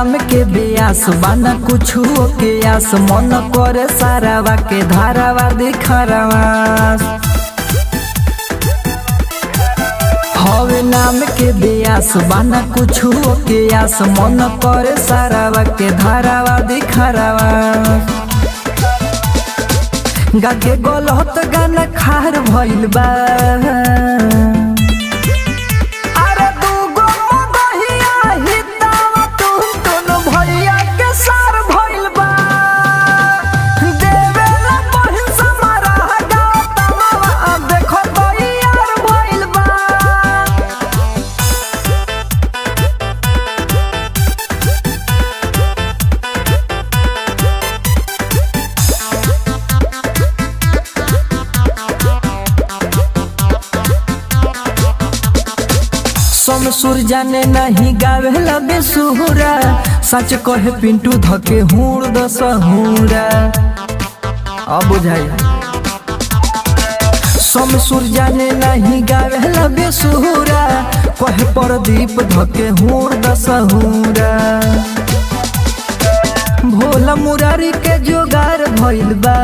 नाम के बेयास बाना कुछ के आस मन करे सारावा के धारावा दिखारावास हवे नाम के बेयास बाना कुछ के आस मन करे सारावा के धारावा दिखारावास गाके गलत गाना खार भइल बा सुर जाने नहीं गावेला बेसुरा सच कहे पिंटू धके हुड़ दसहुरा अब बुझाई सुर जाने नहीं गावेला बेसुरा कहे प्रदीप धके हुड़ दसहुरा भोला मुरारी के जोगार भइल बा।